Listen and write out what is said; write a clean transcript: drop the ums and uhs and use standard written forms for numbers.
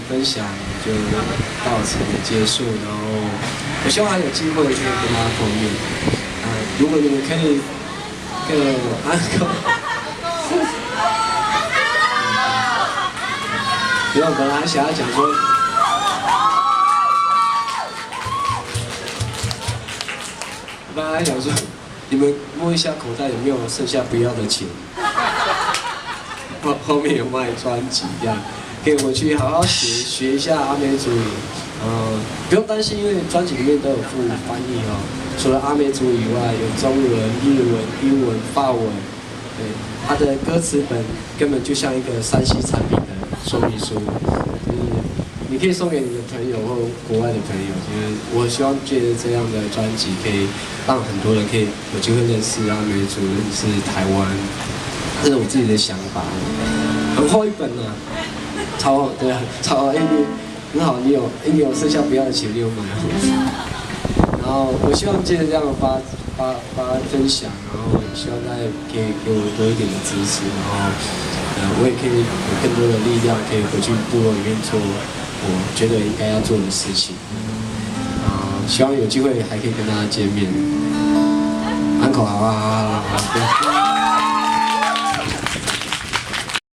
分享就到此结束，然后我希望还有机会可以跟大家碰面。如果你们可以跟uncle， 因为我本来想要讲说，我本来想说，你们摸一下口袋有没有剩下不要的钱。后面有卖专辑，这样可以回去好好学一下阿美族语。不用担心，因为专辑里面都有附翻译哦。除了阿美族以外，有中文、日文、英文、法文。对，它的歌词本根本就像一个3C产品的说明书。你可以送给你的朋友或国外的朋友。就是我希望借着这样的专辑，可以让很多人可以有机会认识阿美族，认识台湾。这是我自己的想法，很厚一本呢、超厚，对啊，超厚，因为很好，你有剩下不要的钱，你有买。然后我希望借着这样的分享，然后希望大家可以给我多一点的支持，然后我也可以有更多的力量，可以回去部落里面做我觉得应该要做的事情。希望有机会还可以跟大家见面。安口好不好？